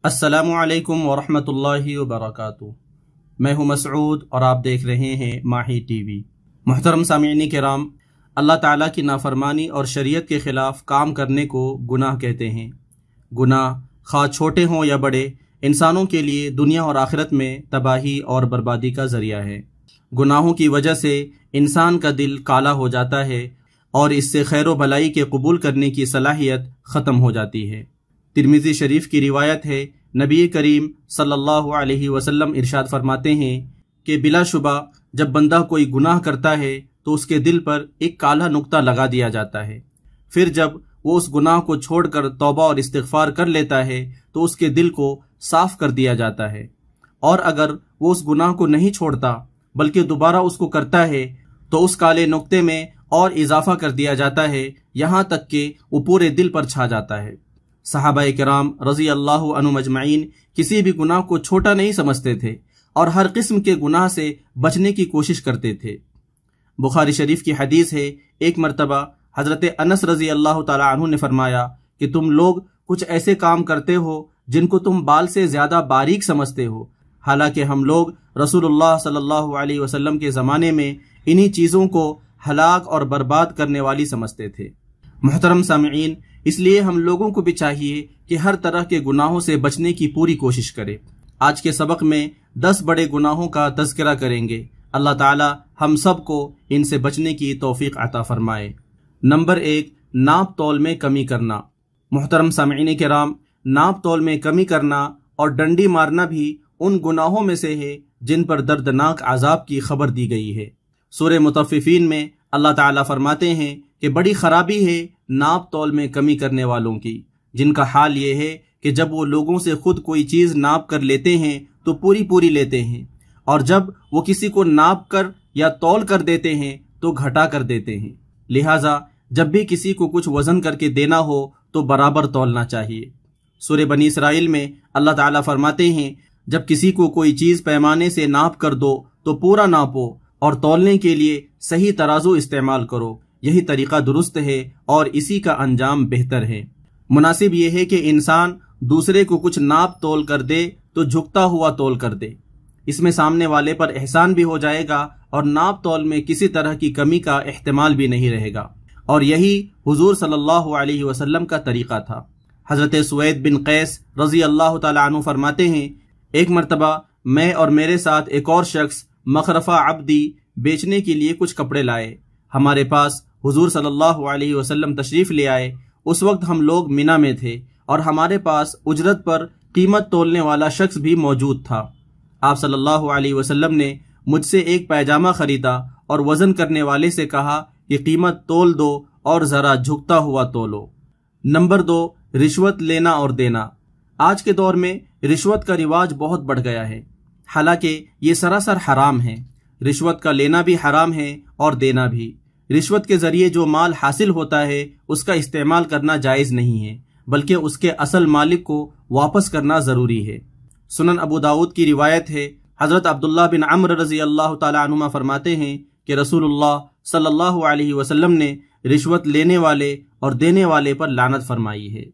السلام علیکم ورحمۃ اللہ وبرکاتہ۔ میں ہوں مسعود اور آپ دیکھ رہے ہیں ماہی ٹی وی۔ محترم سامعین کرام، اللہ تعالیٰ کی نافرمانی اور شریعت کے خلاف کام کرنے کو گناہ کہتے ہیں۔ گناہ خواہ چھوٹے ہوں یا بڑے، انسانوں کے لیے دنیا اور آخرت میں تباہی اور بربادی کا ذریعہ ہے۔ گناہوں کی وجہ سے انسان کا دل کالا ہو جاتا ہے اور اس سے خیر و بھلائی کے قبول کرنے کی صلاحیت ختم ہو جاتی ہے۔ ترمذی شریف کی روایت ہے، نبی کریم صلی اللہ علیہ وسلم ارشاد فرماتے ہیں کہ بلا شبہ جب بندہ کوئی گناہ کرتا ہے تو اس کے دل پر ایک کالا نقطہ لگا دیا جاتا ہے۔ پھر جب وہ اس گناہ کو چھوڑ کر توبہ اور استغفار کر لیتا ہے تو اس کے دل کو صاف کر دیا جاتا ہے، اور اگر وہ اس گناہ کو نہیں چھوڑتا بلکہ دوبارہ اس کو کرتا ہے تو اس کالے نقطے میں اور اضافہ کر دیا جاتا ہے، یہاں تک کہ وہ پورے دل پر چھا جاتا ہے۔ صحابہ کرام رضی اللہ عنہم اجمعین کسی بھی گناہ کو چھوٹا نہیں سمجھتے تھے اور ہر قسم کے گناہ سے بچنے کی کوشش کرتے تھے۔ بخاری شریف کی حدیث ہے، ایک مرتبہ حضرت انس رضی اللہ تعالی عنہ نے فرمایا کہ تم لوگ کچھ ایسے کام کرتے ہو جن کو تم بال سے زیادہ باریک سمجھتے ہو، حالانکہ ہم لوگ رسول اللہ صلی اللہ علیہ وسلم کے زمانے میں انہی چیزوں کو ہلاک اور برباد کرنے والی سمجھتے تھے۔ محترم سامعین، اس لیے ہم لوگوں کو بھی چاہیے کہ ہر طرح کے گناہوں سے بچنے کی پوری کوشش کرے۔ آج کے سبق میں 10 بڑے گناہوں کا تذکرہ کریں گے۔ اللہ تعالی ہم سب کو ان سے بچنے کی توفیق عطا فرمائے۔ نمبر 1، ناپ تول میں کمی کرنا۔ محترم سامعین کرام، ناپ تول میں کمی کرنا اور ڈنڈی مارنا بھی ان گناہوں میں سے ہے جن پر دردناک عذاب کی خبر دی گئی ہے۔ سورہ مطففین میں اللہ تعالیٰ فرماتے ہیں کہ بڑی خرابی ہے ناپ تول میں کمی کرنے والوں کی، جن کا حال یہ ہے کہ جب وہ لوگوں سے خود کوئی چیز ناپ کر لیتے ہیں تو پوری لیتے ہیں، اور جب وہ کسی کو ناپ کر یا تول کر دیتے ہیں تو گھٹا کر دیتے ہیں۔ لہٰذا جب بھی کسی کو کچھ وزن کر کے دینا ہو تو برابر تولنا چاہیے۔ سورہ بنی اسرائیل میں اللہ تعالیٰ فرماتے ہیں، جب کسی کو کوئی چیز پیمانے سے ناپ کر دو تو پورا ناپو، اور تولنے کے لیے صحیح ترازو استعمال کرو، یہی طریقہ درست ہے اور اسی کا انجام بہتر ہے۔ مناسب یہ ہے کہ انسان دوسرے کو کچھ ناپ تول کر دے تو جھکتا ہوا تول کر دے، اس میں سامنے والے پر احسان بھی ہو جائے گا اور ناپ تول میں کسی طرح کی کمی کا احتمال بھی نہیں رہے گا، اور یہی حضور صلی اللہ علیہ وسلم کا طریقہ تھا۔ حضرت سوید بن قیس رضی اللہ تعالی عنہ فرماتے ہیں، ایک مرتبہ میں اور میرے ساتھ ایک اور شخص مخرفہ عبدی بیچنے کے لیے کچھ کپڑے لائے۔ ہمارے پاس حضور صلی اللہ علیہ وسلم تشریف لے آئے۔ اس وقت ہم لوگ مینا میں تھے اور ہمارے پاس اجرت پر قیمت تولنے والا شخص بھی موجود تھا۔ آپ صلی اللہ علیہ وسلم نے مجھ سے ایک پیجامہ خریدا اور وزن کرنے والے سے کہا کہ قیمت تول دو اور ذرا جھکتا ہوا تولو۔ نمبر 2، رشوت لینا اور دینا۔ آج کے دور میں رشوت کا رواج بہت بڑھ گیا ہے، حالانکہ یہ سراسر حرام ہے۔ رشوت کا لینا بھی حرام ہے اور دینا بھی۔ رشوت کے ذریعے جو مال حاصل ہوتا ہے اس کا استعمال کرنا جائز نہیں ہے، بلکہ اس کے اصل مالک کو واپس کرنا ضروری ہے۔ سنن ابو داؤد کی روایت ہے، حضرت عبداللہ بن عمرو رضی اللہ تعالی عنہما فرماتے ہیں کہ رسول اللہ صلی اللہ علیہ وسلم نے رشوت لینے والے اور دینے والے پر لعنت فرمائی ہے۔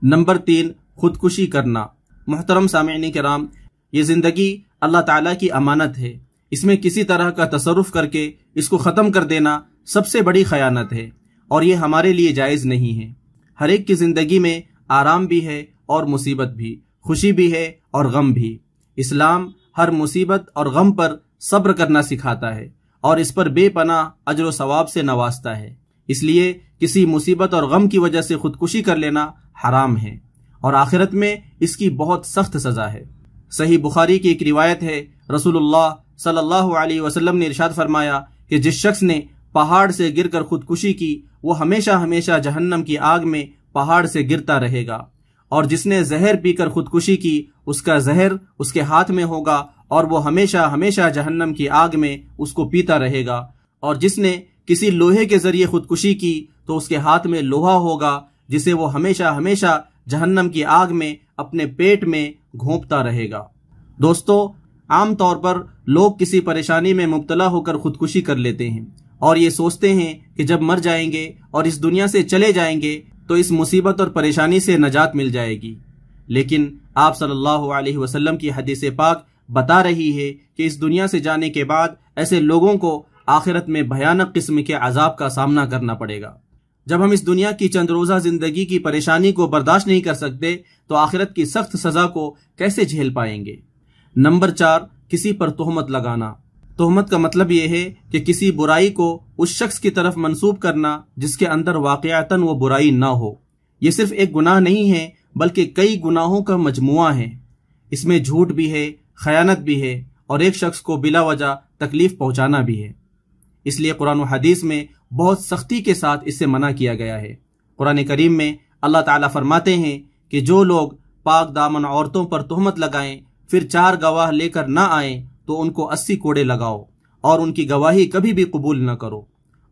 نمبر 3، خودکشی کرنا۔ محترم سامعین کرام، یہ زندگی اللہ تعالیٰ کی امانت ہے، اس میں کسی طرح کا تصرف کر کے اس کو ختم کر دینا سب سے بڑی خیانت ہے، اور یہ ہمارے لیے جائز نہیں ہے۔ ہر ایک کی زندگی میں آرام بھی ہے اور مصیبت بھی، خوشی بھی ہے اور غم بھی۔ اسلام ہر مصیبت اور غم پر صبر کرنا سکھاتا ہے اور اس پر بے پناہ اجر و ثواب سے نوازتا ہے۔ اس لیے کسی مصیبت اور غم کی وجہ سے خودکشی کر لینا حرام ہے، اور آخرت میں اس کی بہت سخت سزا ہے۔ صحیح بخاری کی ایک روایت ہے، رسول اللہ صلی اللہ علیہ وسلم نے ارشاد فرمایا کہ جس شخص نے پہاڑ سے گر کر خودکشی کی وہ ہمیشہ ہمیشہ جہنم کی آگ میں پہاڑ سے گرتا رہے گا، اور جس نے زہر پی کر خودکشی کی اس کا زہر اس کے ہاتھ میں ہوگا اور وہ ہمیشہ ہمیشہ جہنم کی آگ میں اس کو پیتا رہے گا، اور جس نے کسی لوہے کے ذریعے خودکشی کی تو اس کے ہاتھ میں لوہا ہوگا جسے وہ ہمیشہ ہمیشہ جہنم کی آگ میں اپنے پیٹ میں گھونپتا رہے گا۔ دوستو، عام طور پر لوگ کسی پریشانی میں مبتلا ہو کر خودکشی کر لیتے ہیں اور یہ سوچتے ہیں کہ جب مر جائیں گے اور اس دنیا سے چلے جائیں گے تو اس مصیبت اور پریشانی سے نجات مل جائے گی، لیکن آپ صلی اللہ علیہ وسلم کی حدیث پاک بتا رہی ہے کہ اس دنیا سے جانے کے بعد ایسے لوگوں کو آخرت میں بھیانک قسم کے عذاب کا سامنا کرنا پڑے گا۔ جب ہم اس دنیا کی چند روزہ زندگی کی پریشانی کو برداشت نہیں کر سکتے تو آخرت کی سخت سزا کو کیسے جھیل پائیں گے؟ نمبر 4، کسی پر تہمت لگانا۔ تہمت کا مطلب یہ ہے کہ کسی برائی کو اس شخص کی طرف منسوب کرنا جس کے اندر واقعتاً وہ برائی نہ ہو۔ یہ صرف ایک گناہ نہیں ہے بلکہ کئی گناہوں کا مجموعہ ہے۔ اس میں جھوٹ بھی ہے، خیانت بھی ہے، اور ایک شخص کو بلا وجہ تکلیف پہنچانا بھی ہے۔ اس لیے قرآن و حدیث میں بہت سختی کے ساتھ اس سے منع کیا گیا ہے۔ قرآن کریم میں اللہ تعالیٰ فرماتے ہیں کہ جو لوگ پاک دامن عورتوں پر تہمت لگائیں پھر 4 گواہ لے کر نہ آئیں تو ان کو 80 کوڑے لگاؤ اور ان کی گواہی کبھی بھی قبول نہ کرو،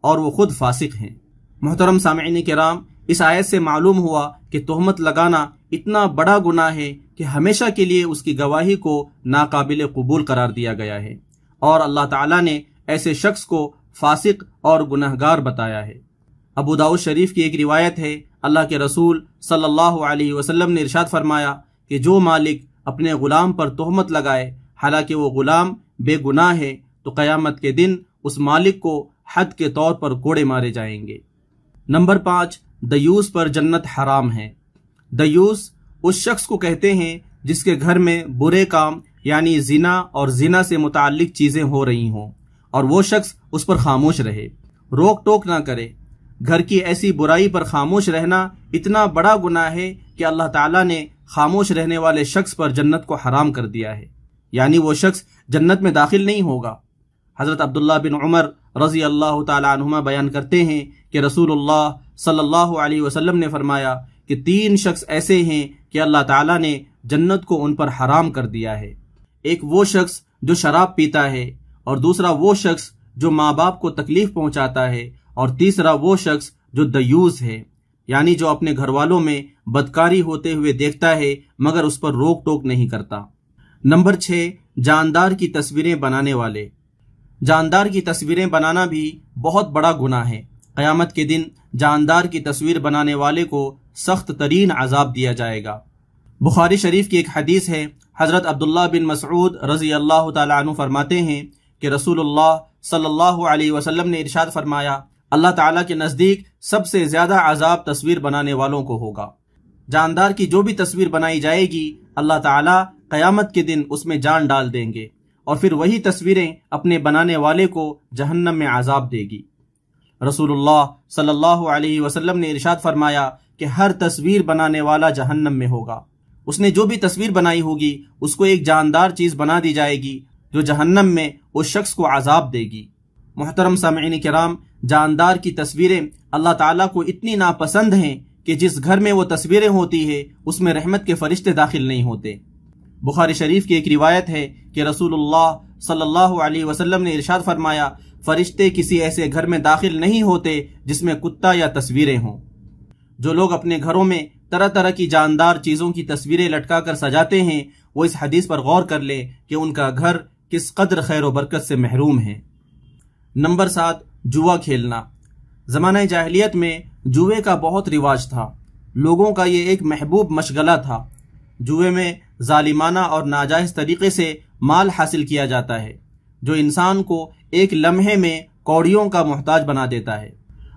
اور وہ خود فاسق ہیں۔ محترم سامعین کرام، اس آیت سے معلوم ہوا کہ تہمت لگانا اتنا بڑا گناہ ہے کہ ہمیشہ کے لیے اس کی گواہی کو ناقابل قبول قرار دیا گیا ہے، اور اللہ تعالیٰ نے ایسے شخص کو فاسق اور گنہگار بتایا ہے۔ ابو داؤد شریف کی ایک روایت ہے، اللہ کے رسول صلی اللہ علیہ وسلم نے ارشاد فرمایا کہ جو مالک اپنے غلام پر تہمت لگائے حالانکہ وہ غلام بے گناہ ہے تو قیامت کے دن اس مالک کو حد کے طور پر کوڑے مارے جائیں گے۔ نمبر 5، دیوس پر جنت حرام ہے۔ دیوس اس شخص کو کہتے ہیں جس کے گھر میں برے کام یعنی زنا اور زنا سے متعلق چیزیں ہو رہی ہوں اور وہ شخص اس پر خاموش رہے، روک ٹوک نہ کرے۔ گھر کی ایسی برائی پر خاموش رہنا اتنا بڑا گناہ ہے کہ اللہ تعالیٰ نے خاموش رہنے والے شخص پر جنت کو حرام کر دیا ہے، یعنی وہ شخص جنت میں داخل نہیں ہوگا۔ حضرت عبداللہ بن عمر رضی اللہ تعالی عنہما بیان کرتے ہیں کہ رسول اللہ صلی اللہ علیہ وسلم نے فرمایا کہ 3 شخص ایسے ہیں کہ اللہ تعالیٰ نے جنت کو ان پر حرام کر دیا ہے۔ ایک وہ شخص جو شراب پیتا ہے، اور دوسرا وہ شخص جو ماں باپ کو تکلیف پہنچاتا ہے، اور تیسرا وہ شخص جو دیوس ہے، یعنی جو اپنے گھر والوں میں بدکاری ہوتے ہوئے دیکھتا ہے مگر اس پر روک ٹوک نہیں کرتا۔ نمبر 6، جاندار کی تصویریں بنانے والے۔ جاندار کی تصویریں بنانا بھی بہت بڑا گناہ ہے۔ قیامت کے دن جاندار کی تصویر بنانے والے کو سخت ترین عذاب دیا جائے گا۔ بخاری شریف کی ایک حدیث ہے، حضرت عبداللہ بن مسعود رضی اللہ تعالی عنہ فرماتے ہیں کہ رسول اللہ صلی اللہ علیہ وسلم نے ارشاد فرمایا، اللہ تعالیٰ کے نزدیک سب سے زیادہ عذاب تصویر بنانے والوں کو ہوگا۔ جاندار کی جو بھی تصویر بنائی جائے گی اللہ تعالیٰ قیامت کے دن اس میں جان ڈال دیں گے، اور پھر وہی تصویریں اپنے بنانے والے کو جہنم میں عذاب دے گی۔ رسول اللہ صلی اللہ علیہ وسلم نے ارشاد فرمایا کہ ہر تصویر بنانے والا جہنم میں ہوگا۔ اس نے جو بھی تصویر بنائی ہوگی اس کو ایک جاندار چیز بنا دی جائے گی جو جہنم میں اس شخص کو عذاب دے گی۔ محترم سامعین کرام، جاندار کی تصویریں اللہ تعالیٰ کو اتنی ناپسند ہیں کہ جس گھر میں وہ تصویریں ہوتی ہے اس میں رحمت کے فرشتے داخل نہیں ہوتے۔ بخاری شریف کی ایک روایت ہے کہ رسول اللہ صلی اللہ علیہ وسلم نے ارشاد فرمایا، فرشتے کسی ایسے گھر میں داخل نہیں ہوتے جس میں کتا یا تصویریں ہوں۔ جو لوگ اپنے گھروں میں طرح طرح کی جاندار چیزوں کی تصویریں لٹکا کر سجاتے ہیں وہ اس حدیث پر غور کر لیں کہ ان کا گھر کس قدر خیر و برکت سے محروم ہے۔ نمبر 7، جوا کھیلنا۔ زمانہ جاہلیت میں جوئے کا بہت رواج تھا، لوگوں کا یہ ایک محبوب مشغلہ تھا۔ جوئے میں ظالمانہ اور ناجائز طریقے سے مال حاصل کیا جاتا ہے جو انسان کو ایک لمحے میں کوڑیوں کا محتاج بنا دیتا ہے،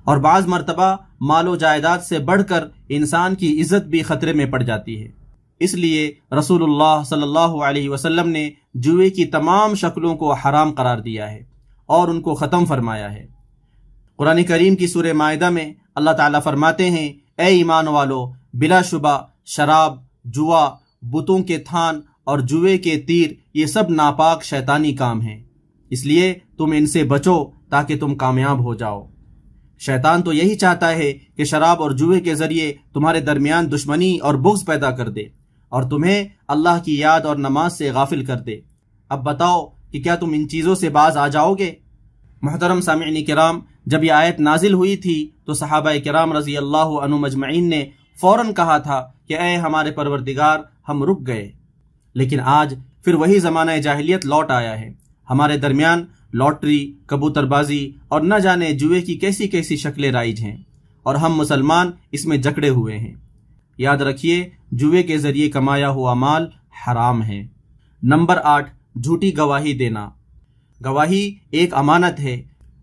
اور بعض مرتبہ مال و جائیداد سے بڑھ کر انسان کی عزت بھی خطرے میں پڑ جاتی ہے۔ اس لیے رسول اللہ صلی اللہ علیہ وسلم نے جوئے کی تمام شکلوں کو حرام قرار دیا ہے اور ان کو ختم فرمایا ہے۔ قرآن کریم کی سورہ مائدہ میں اللہ تعالیٰ فرماتے ہیں، اے ایمان والو، بلا شبہ شراب، جوا، بتوں کے تھان اور جوئے کے تیر یہ سب ناپاک شیطانی کام ہیں، اس لیے تم ان سے بچو تاکہ تم کامیاب ہو جاؤ۔ شیطان تو یہی چاہتا ہے کہ شراب اور جوئے کے ذریعے تمہارے درمیان دشمنی اور بغض پیدا کر دے اور تمہیں اللہ کی یاد اور نماز سے غافل کر دے۔ اب بتاؤ کہ کیا تم ان چیزوں سے باز آ جاؤ گے؟ محترم سامعین کرام، جب یہ آیت نازل ہوئی تھی تو صحابہ کرام رضی اللہ عنہم اجمعین نے فوراً کہا تھا کہ اے ہمارے پروردگار، ہم رک گئے۔ لیکن آج پھر وہی زمانہ جاہلیت لوٹ آیا ہے۔ ہمارے درمیان لاٹری، کبوتر بازی اور نہ جانے جوئے کی کیسی کیسی شکلیں رائج ہیں، اور ہم مسلمان اس میں جکڑے ہوئے ہیں۔ یاد رکھیے جوئے کے ذریعے کمایا ہوا مال حرام ہے۔ نمبر 8، جھوٹی گواہی دینا۔ گواہی ایک امانت ہے۔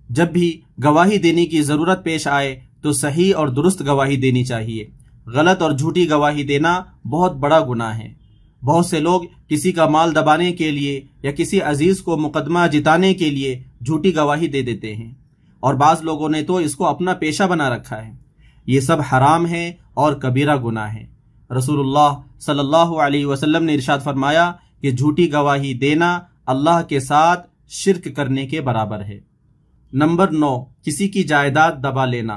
جب بھی گواہی دینے کی ضرورت پیش آئے تو صحیح اور درست گواہی دینی چاہیے۔ غلط اور جھوٹی گواہی دینا بہت بڑا گناہ ہے۔ بہت سے لوگ کسی کا مال دبانے کے لیے یا کسی عزیز کو مقدمہ جتانے کے لیے جھوٹی گواہی دے دیتے ہیں، اور بعض لوگوں نے تو اس کو اپنا پیشہ بنا رکھا ہے۔ یہ سب حرام ہے اور کبیرہ گناہ ہے۔ رسول اللہ صلی اللہ علیہ وسلم نے ارشاد فرمایا کہ جھوٹی گواہی دینا اللہ کے ساتھ شرک کرنے کے برابر ہے۔ نمبر 9، کسی کی جائیداد دبا لینا۔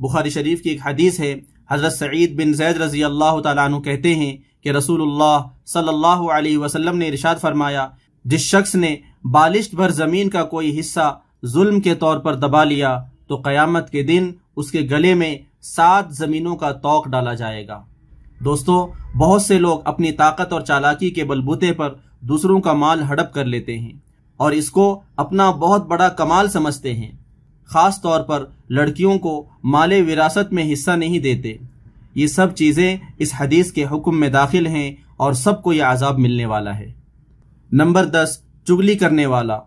بخاری شریف کی ایک حدیث ہے، حضرت سعید بن زید رضی اللہ تعالیٰ عنہ کہتے ہیں کہ رسول اللہ صلی اللہ علیہ وسلم نے ارشاد فرمایا، جس شخص نے بالشت بھر زمین کا کوئی حصہ ظلم کے طور پر دبا لیا تو قیامت کے دن اس کے گلے میں 7 زمینوں کا طوق ڈالا جائے گا۔ دوستو، بہت سے لوگ اپنی طاقت اور چالاکی کے بلبوتے پر دوسروں کا مال ہڑپ کر لیتے ہیں اور اس کو اپنا بہت بڑا کمال سمجھتے ہیں۔ خاص طور پر لڑکیوں کو مال وراثت میں حصہ نہیں دیتے۔ یہ سب چیزیں اس حدیث کے حکم میں داخل ہیں اور سب کو یہ عذاب ملنے والا ہے۔ نمبر 10، چغلی کرنے والا۔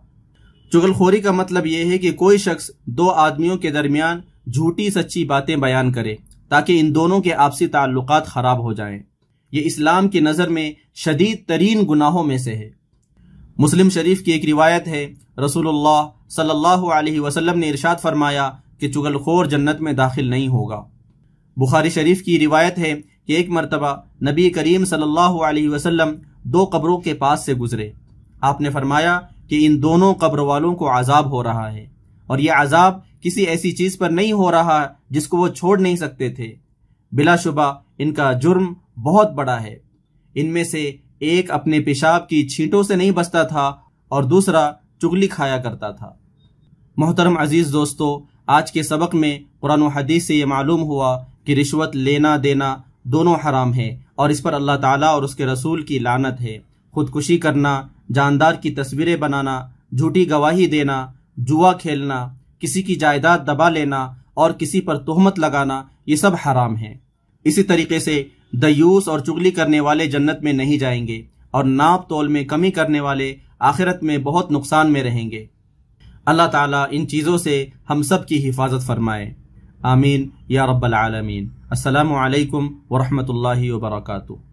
چغل خوری کا مطلب یہ ہے کہ کوئی شخص 2 آدمیوں کے درمیان جھوٹی سچی باتیں بیان کرے تاکہ ان دونوں کے آپسی تعلقات خراب ہو جائیں۔ یہ اسلام کی نظر میں شدید ترین گناہوں میں سے ہے۔ مسلم شریف کی ایک روایت ہے، رسول اللہ صلی اللہ علیہ وسلم نے ارشاد فرمایا کہ چغل خور جنت میں داخل نہیں ہوگا۔ بخاری شریف کی روایت ہے کہ ایک مرتبہ نبی کریم صلی اللہ علیہ وسلم 2 قبروں کے پاس سے گزرے۔ آپ نے فرمایا کہ ان دونوں قبر والوں کو عذاب ہو رہا ہے، اور یہ عذاب کسی ایسی چیز پر نہیں ہو رہا جس کو وہ چھوڑ نہیں سکتے تھے۔ بلا شبہ ان کا جرم بہت بڑا ہے۔ ان میں سے ایک اپنے پیشاب کی چھینٹوں سے نہیں بچتا تھا اور دوسرا چغلی کھایا کرتا تھا۔ محترم عزیز دوستو، آج کے سبق میں قرآن و حدیث سے یہ معلوم ہوا کہ رشوت لینا دینا دونوں حرام ہے، اور اس پر اللہ تعالیٰ اور اس کے رسول کی لعنت ہے۔ خودکشی کرنا، جاندار کی تصویریں بنانا، جھوٹی گواہی دینا، جوا کھیلنا، کسی کی جائیداد دبا لینا اور کسی پر تہمت لگانا، یہ سب حرام ہیں۔ اسی طریقے سے دیوس اور چغلی کرنے والے جنت میں نہیں جائیں گے، اور ناپ تول میں کمی کرنے والے آخرت میں بہت نقصان میں رہیں گے۔ اللہ تعالیٰ ان چیزوں سے ہم سب کی حفاظت فرمائے، آمین یا رب العالمین۔ السلام علیکم ورحمۃ اللہ وبرکاتہ۔